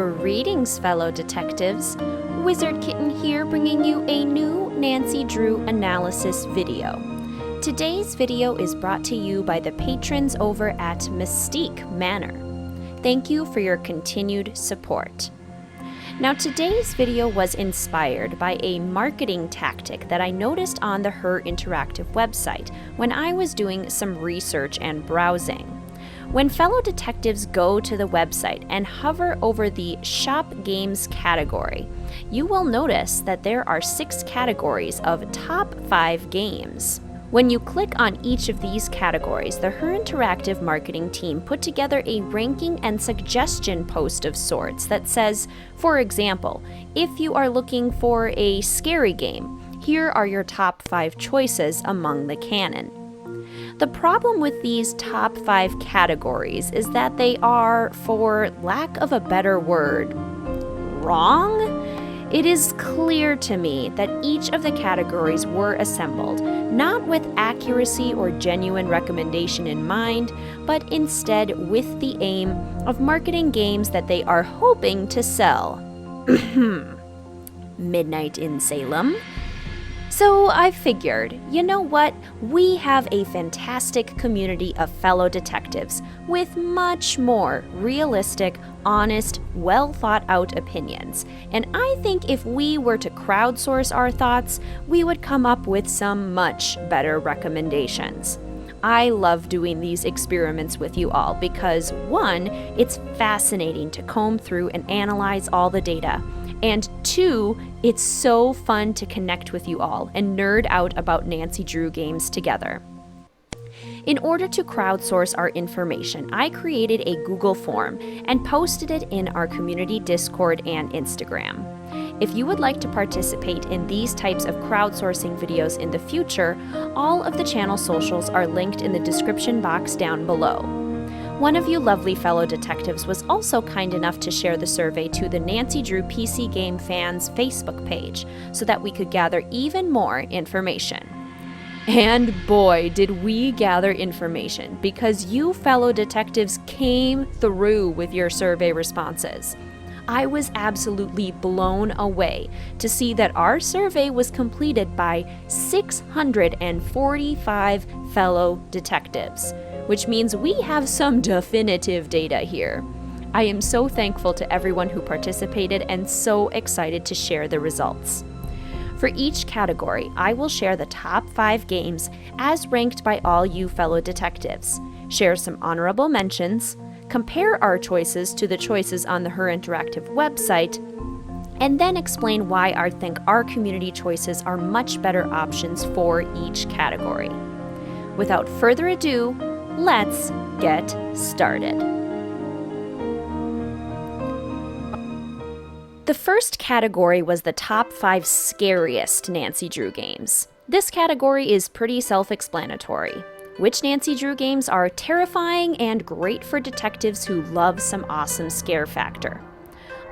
Greetings, fellow detectives. Wizard Kitten here, bringing you a new Nancy Drew analysis video. Today's video is brought to you by the patrons over at Mystique Manor. Thank you for your continued support. Now, today's video was inspired by a marketing tactic that I noticed on the Her Interactive website when I was doing some research and browsing. When fellow detectives go to the website and hover over the Shop Games category, you will notice that there are 6 categories of top 5 games. When you click on each of these categories, the Her Interactive marketing team put together a ranking and suggestion post of sorts that says, for example, if you are looking for a scary game, here are your top 5 choices among the canon. The problem with these top 5 categories is that they are, for lack of a better word, wrong? It is clear to me that each of the categories were assembled, not with accuracy or genuine recommendation in mind, but instead with the aim of marketing games that they are hoping to sell. Midnight in Salem. So I figured, you know what? We have a fantastic community of fellow detectives with much more realistic, honest, well-thought-out opinions. And I think if we were to crowdsource our thoughts, we would come up with some much better recommendations. I love doing these experiments with you all because, 1, it's fascinating to comb through and analyze all the data. And 2, it's so fun to connect with you all and nerd out about Nancy Drew games together. In order to crowdsource our information, I created a Google form and posted it in our community Discord and Instagram. If you would like to participate in these types of crowdsourcing videos in the future, all of the channel socials are linked in the description box down below. One of you lovely fellow detectives was also kind enough to share the survey to the Nancy Drew PC Game Fans Facebook page so that we could gather even more information. And boy, did we gather information, because you fellow detectives came through with your survey responses. I was absolutely blown away to see that our survey was completed by 645 fellow detectives, which means we have some definitive data here. I am so thankful to everyone who participated and so excited to share the results. For each category, I will share the top 5 games as ranked by all you fellow detectives, share some honorable mentions, compare our choices to the choices on the Her Interactive website, and then explain why I think our community choices are much better options for each category. Without further ado, let's get started. The first category was the top 5 scariest Nancy Drew games. This category is pretty self-explanatory. Which Nancy Drew games are terrifying and great for detectives who love some awesome scare factor.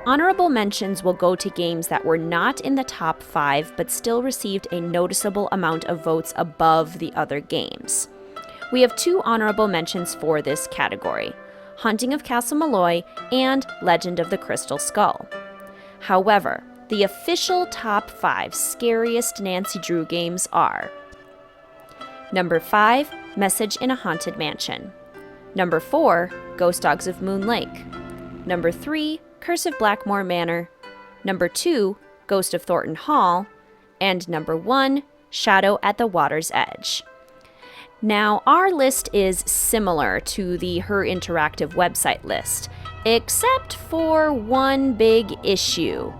Honorable mentions will go to games that were not in the top 5 but still received a noticeable amount of votes above the other games. We have 2 honorable mentions for this category: Haunting of Castle Malloy and Legend of the Crystal Skull. However, the official top 5 scariest Nancy Drew games are: Number 5, Message in a Haunted Mansion. Number 4, Ghost Dogs of Moon Lake. Number 3, Curse of Blackmore Manor. Number 2, Ghost of Thornton Hall. And number 1, Shadow at the Water's Edge. Now, our list is similar to the Her Interactive website list, except for one big issue.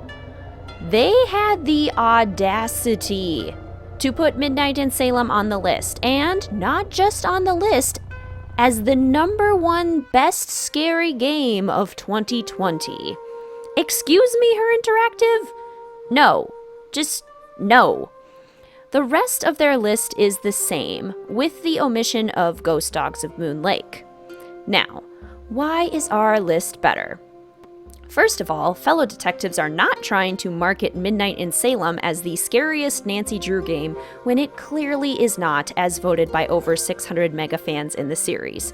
They had the audacity to put Midnight in Salem on the list, and not just on the list, as the number 1 best scary game of 2020. Excuse me, Her Interactive? No. Just no. The rest of their list is the same, with the omission of Ghost Dogs of Moon Lake. Now, why is our list better? First of all, fellow detectives are not trying to market Midnight in Salem as the scariest Nancy Drew game when it clearly is not, as voted by over 600 mega fans in the series.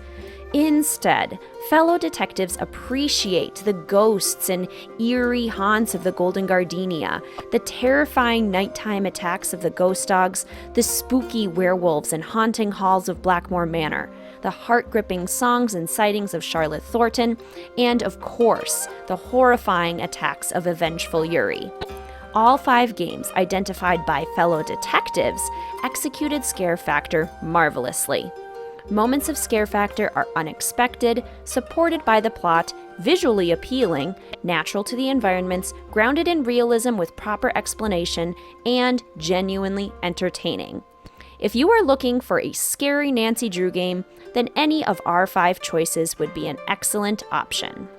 Instead, fellow detectives appreciate the ghosts and eerie haunts of the Golden Gardenia, the terrifying nighttime attacks of the ghost dogs, the spooky werewolves and haunting halls of Blackmore Manor, the heart-gripping songs and sightings of Charlotte Thornton, and of course, the horrifying attacks of a vengeful Yuri. All 5 games identified by fellow detectives executed scare factor marvelously. Moments of scare factor are unexpected, supported by the plot, visually appealing, natural to the environments, grounded in realism with proper explanation, and genuinely entertaining. If you are looking for a scary Nancy Drew game, then any of our 5 choices would be an excellent option.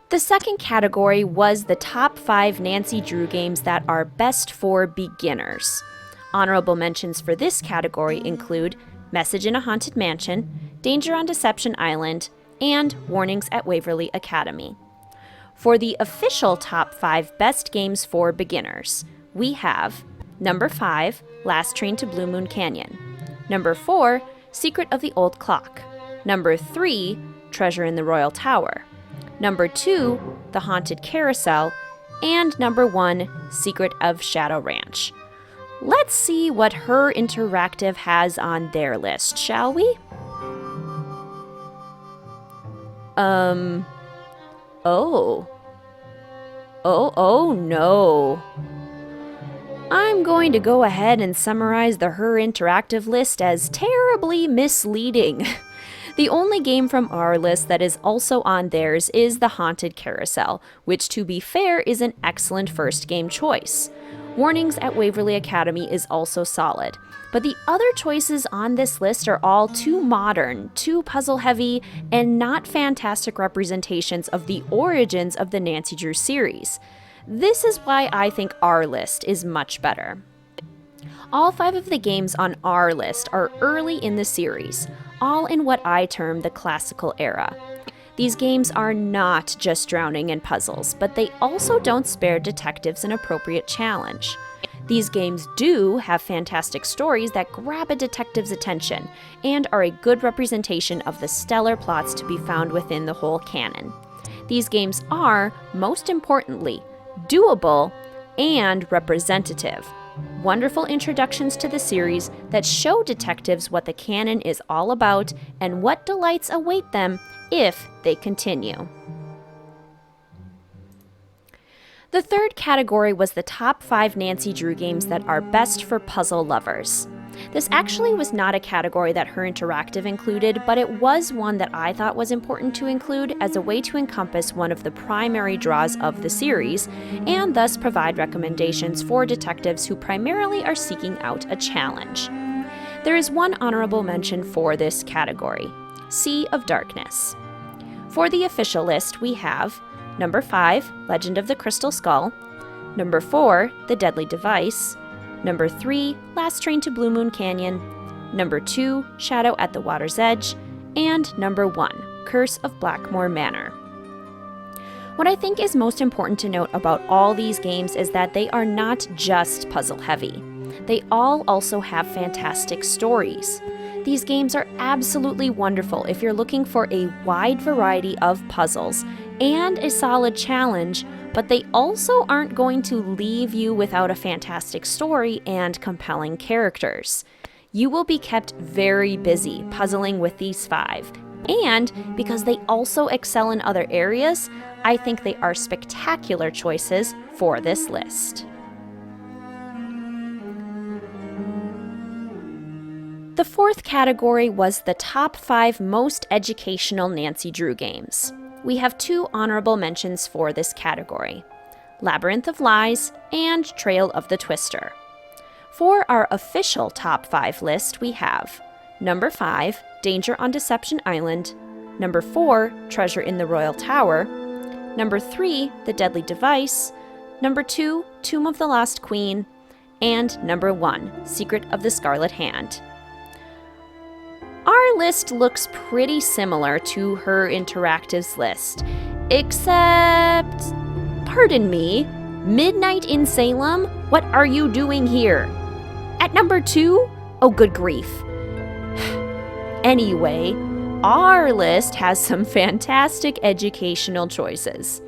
The second category was the top 5 Nancy Drew games that are best for beginners. Honorable mentions for this category include Message in a Haunted Mansion, Danger on Deception Island, and Warnings at Waverly Academy. For the official top 5 best games for beginners, we have number 5, Last Train to Blue Moon Canyon, number 4, Secret of the Old Clock, number 3, Treasure in the Royal Tower, number 2, The Haunted Carousel, and number 1, Secret of Shadow Ranch. Let's see what Her Interactive has on their list, shall we? Oh no. I'm going to go ahead and summarize the Her Interactive list as terribly misleading. The only game from our list that is also on theirs is The Haunted Carousel, which, to be fair, is an excellent first game choice. Warnings at Waverly Academy is also solid, but the other choices on this list are all too modern, too puzzle-heavy, and not fantastic representations of the origins of the Nancy Drew series. This is why I think our list is much better. All 5 of the games on our list are early in the series, all in what I term the classical era. These games are not just drowning in puzzles, but they also don't spare detectives an appropriate challenge. These games do have fantastic stories that grab a detective's attention and are a good representation of the stellar plots to be found within the whole canon. These games are, most importantly, doable and representative. Wonderful introductions to the series that show detectives what the canon is all about and what delights await them if they continue. The third category was the top 5 Nancy Drew games that are best for puzzle lovers. This actually was not a category that Her Interactive included, but it was one that I thought was important to include as a way to encompass one of the primary draws of the series, and thus provide recommendations for detectives who primarily are seeking out a challenge. There is one honorable mention for this category: Sea of Darkness. For the official list, we have number 5, Legend of the Crystal Skull, number 4, The Deadly Device, number 3, Last Train to Blue Moon Canyon, number 2, Shadow at the Water's Edge, and number 1, Curse of Blackmore Manor. What I think is most important to note about all these games is that they are not just puzzle heavy. They all also have fantastic stories. These games are absolutely wonderful if you're looking for a wide variety of puzzles and a solid challenge, but they also aren't going to leave you without a fantastic story and compelling characters. You will be kept very busy puzzling with these 5, and because they also excel in other areas, I think they are spectacular choices for this list. The fourth category was the top 5 most educational Nancy Drew games. We have 2 honorable mentions for this category: Labyrinth of Lies and Trail of the Twister. For our official top 5 list, we have number 5, Danger on Deception Island, number 4, Treasure in the Royal Tower, number 3, The Deadly Device, number 2, Tomb of the Lost Queen, and number 1, Secret of the Scarlet Hand. Our list looks pretty similar to Her Interactive's list, except, pardon me, Midnight in Salem? What are you doing here? At number 2? Oh, good grief. Anyway, our list has some fantastic educational choices.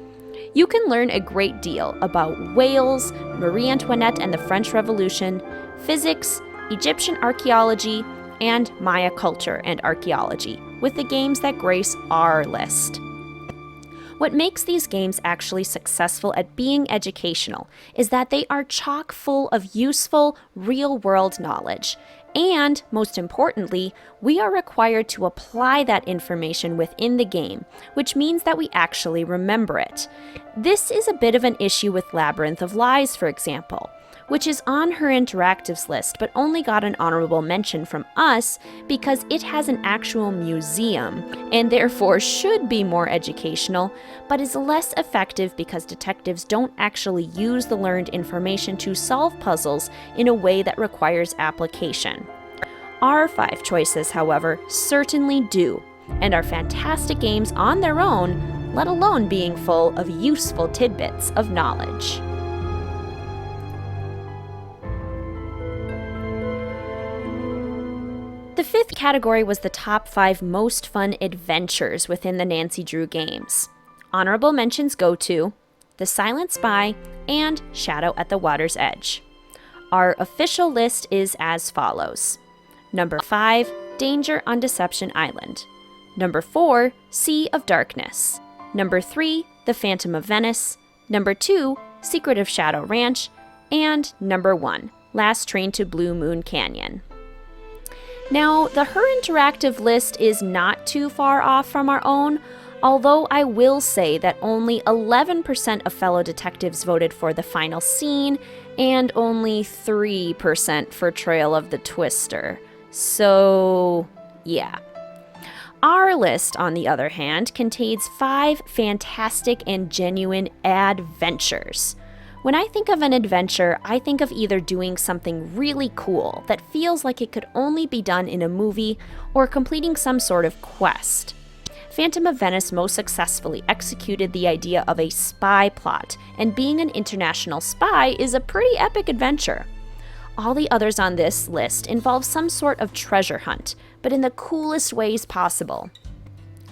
You can learn a great deal about Wales, Marie Antoinette and the French Revolution, physics, Egyptian archaeology, and Maya culture and archaeology with the games that grace our list. What makes these games actually successful at being educational is that they are chock full of useful, real-world knowledge. And, most importantly, we are required to apply that information within the game, which means that we actually remember it. This is a bit of an issue with Labyrinth of Lies, for example, which is on her interactives list but only got an honorable mention from us because it has an actual museum and therefore should be more educational, but is less effective because detectives don't actually use the learned information to solve puzzles in a way that requires application. Our 5 choices, however, certainly do, and are fantastic games on their own, let alone being full of useful tidbits of knowledge. The 5th category was the top 5 most fun adventures within the Nancy Drew games. Honorable mentions go to The Silent Spy and Shadow at the Water's Edge. Our official list is as follows. Number 5, Danger on Deception Island. Number 4, Sea of Darkness. Number 3, The Phantom of Venice. Number 2, Secret of Shadow Ranch. And number 1, Last Train to Blue Moon Canyon. Now, the Her Interactive list is not too far off from our own, although I will say that only 11% of fellow detectives voted for The Final Scene, and only 3% for Trail of the Twister. So, yeah. Our list, on the other hand, contains 5 fantastic and genuine adventures. When I think of an adventure, I think of either doing something really cool that feels like it could only be done in a movie or completing some sort of quest. Phantom of Venice most successfully executed the idea of a spy plot, and being an international spy is a pretty epic adventure. All the others on this list involve some sort of treasure hunt, but in the coolest ways possible.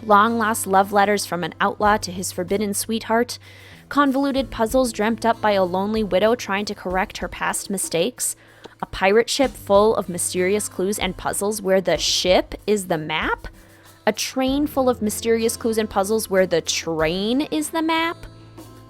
Long-lost love letters from an outlaw to his forbidden sweetheart, convoluted puzzles dreamt up by a lonely widow trying to correct her past mistakes, a pirate ship full of mysterious clues and puzzles where the ship is the map, a train full of mysterious clues and puzzles where the train is the map.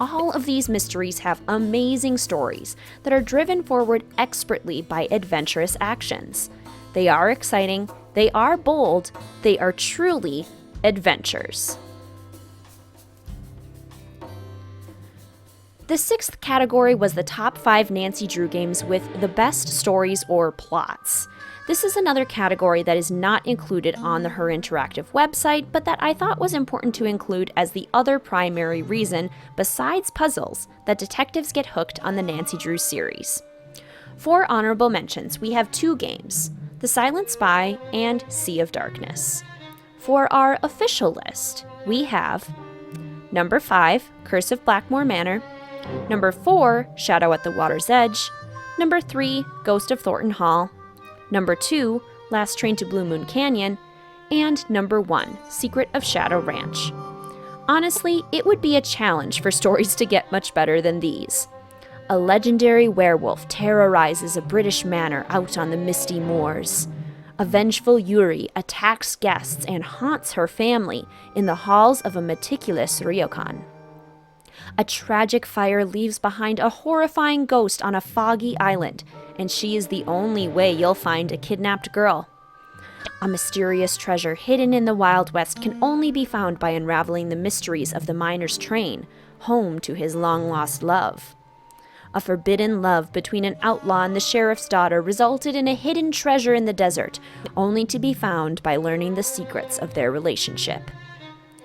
All of these mysteries have amazing stories that are driven forward expertly by adventurous actions. They are exciting, they are bold, they are truly adventures. The 6th category was the top 5 Nancy Drew games with the best stories or plots. This is another category that is not included on the Her Interactive website, but that I thought was important to include as the other primary reason, besides puzzles, that detectives get hooked on the Nancy Drew series. For honorable mentions, we have 2 games, The Silent Spy and Sea of Darkness. For our official list, we have number 5, Curse of Blackmore Manor, number 4, Shadow at the Water's Edge, number 3, Ghost of Thornton Hall, number 2, Last Train to Blue Moon Canyon, and number 1, Secret of Shadow Ranch. Honestly, it would be a challenge for stories to get much better than these. A legendary werewolf terrorizes a British manor out on the misty moors. A vengeful Yuri attacks guests and haunts her family in the halls of a meticulous ryokan. A tragic fire leaves behind a horrifying ghost on a foggy island, and she is the only way you'll find a kidnapped girl. A mysterious treasure hidden in the Wild West can only be found by unraveling the mysteries of the miner's train, home to his long-lost love. A forbidden love between an outlaw and the sheriff's daughter resulted in a hidden treasure in the desert, only to be found by learning the secrets of their relationship.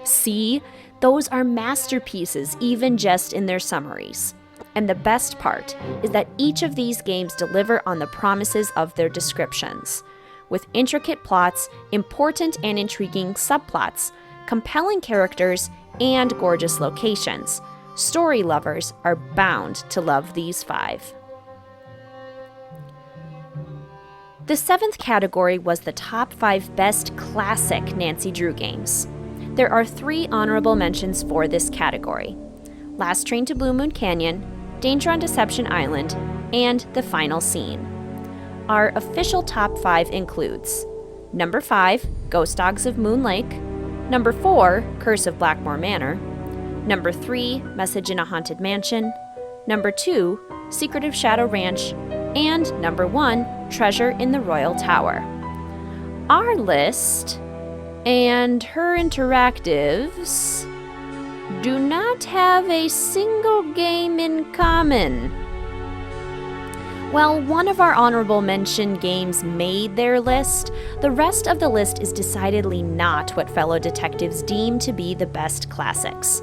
See? Those are masterpieces, even just in their summaries. And the best part is that each of these games deliver on the promises of their descriptions. With intricate plots, important and intriguing subplots, compelling characters, and gorgeous locations, story lovers are bound to love these 5. The 7th category was the top 5 best classic Nancy Drew games. There are 3 honorable mentions for this category: Last Train to Blue Moon Canyon, Danger on Deception Island, and The Final Scene. Our official top 5 includes number 5, Ghost Dogs of Moon Lake, number 4, Curse of Blackmore Manor, number 3, Message in a Haunted Mansion, number 2, Secret of Shadow Ranch, and number 1, Treasure in the Royal Tower. Our list and Her Interactive's do not have a single game in common. While one of our honorable mention games made their list, the rest of the list is decidedly not what fellow detectives deem to be the best classics.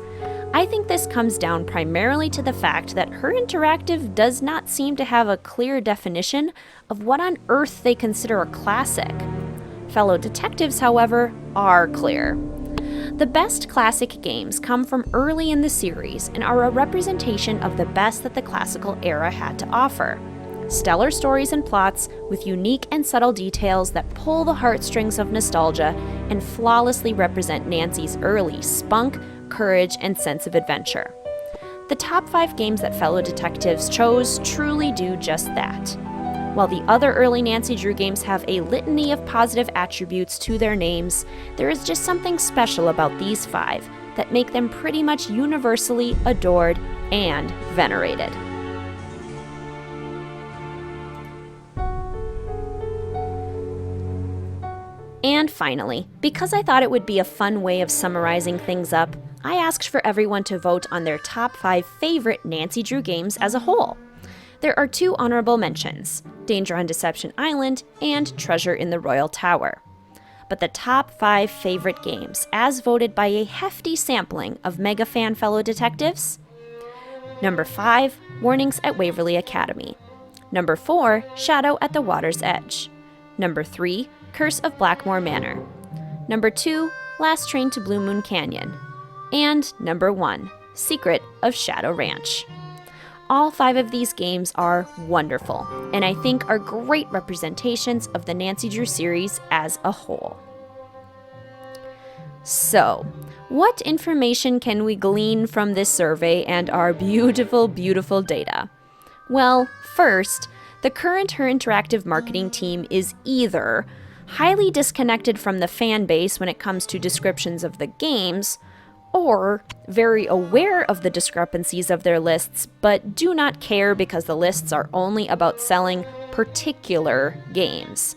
I think this comes down primarily to the fact that Her Interactive does not seem to have a clear definition of what on earth they consider a classic. Fellow detectives, however, are clear. The best classic games come from early in the series and are a representation of the best that the classical era had to offer. Stellar stories and plots with unique and subtle details that pull the heartstrings of nostalgia and flawlessly represent Nancy's early spunk, courage, and sense of adventure. The top 5 games that fellow detectives chose truly do just that. While the other early Nancy Drew games have a litany of positive attributes to their names, there is just something special about these 5 that make them pretty much universally adored and venerated. And finally, because I thought it would be a fun way of summarizing things up, I asked for everyone to vote on their top 5 favorite Nancy Drew games as a whole. There are 2 honorable mentions, Danger on Deception Island and Treasure in the Royal Tower. But the top 5 favorite games, as voted by a hefty sampling of mega fan fellow detectives: number 5, Warnings at Waverly Academy. Number 4, Shadow at the Water's Edge. Number 3, Curse of Blackmore Manor. Number 2, Last Train to Blue Moon Canyon. And number 1, Secret of Shadow Ranch. All 5 of these games are wonderful, and I think are great representations of the Nancy Drew series as a whole. So, what information can we glean from this survey and our beautiful, beautiful data? Well, first, the current Her Interactive marketing team is either highly disconnected from the fan base when it comes to descriptions of the games, or very aware of the discrepancies of their lists, but do not care because the lists are only about selling particular games.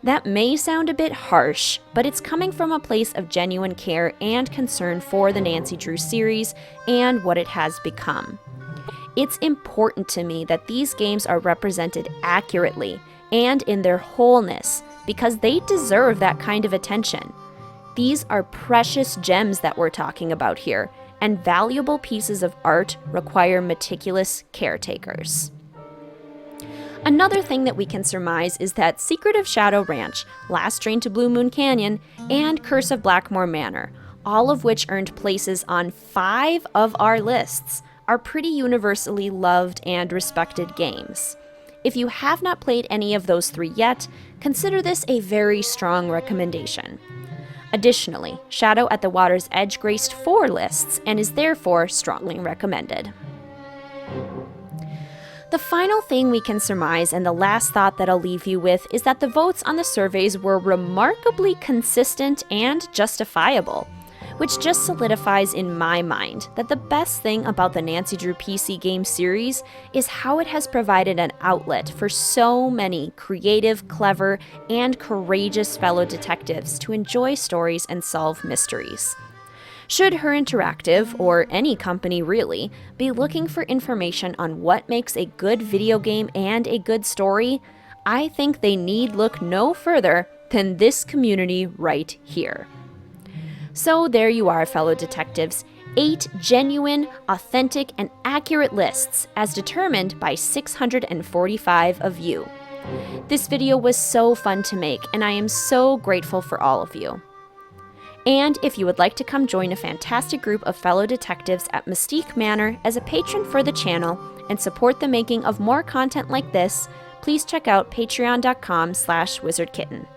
That may sound a bit harsh, but it's coming from a place of genuine care and concern for the Nancy Drew series and what it has become. It's important to me that these games are represented accurately and in their wholeness, because they deserve that kind of attention. These are precious gems that we're talking about here, and valuable pieces of art require meticulous caretakers. Another thing that we can surmise is that Secret of Shadow Ranch, Last Train to Blue Moon Canyon, and Curse of Blackmore Manor, all of which earned places on 5 of our lists, are pretty universally loved and respected games. If you have not played any of those 3 yet, consider this a very strong recommendation. Additionally, Shadow at the Water's Edge graced 4 lists and is therefore strongly recommended. The final thing we can surmise, and the last thought that I'll leave you with, is that the votes on the surveys were remarkably consistent and justifiable, which just solidifies in my mind that the best thing about the Nancy Drew PC game series is how it has provided an outlet for so many creative, clever, and courageous fellow detectives to enjoy stories and solve mysteries. Should Her Interactive, or any company really, be looking for information on what makes a good video game and a good story, I think they need look no further than this community right here. So there you are, fellow detectives, 8 genuine, authentic, and accurate lists as determined by 645 of you. This video was so fun to make, and I am so grateful for all of you. And if you would like to come join a fantastic group of fellow detectives at Mystique Manor as a patron for the channel and support the making of more content like this, please check out patreon.com/wizardkitten.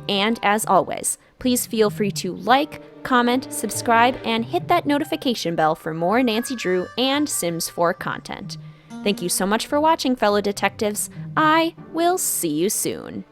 And as always, please feel free to like, comment, subscribe, and hit that notification bell for more Nancy Drew and Sims 4 content. Thank you so much for watching, fellow detectives. I will see you soon.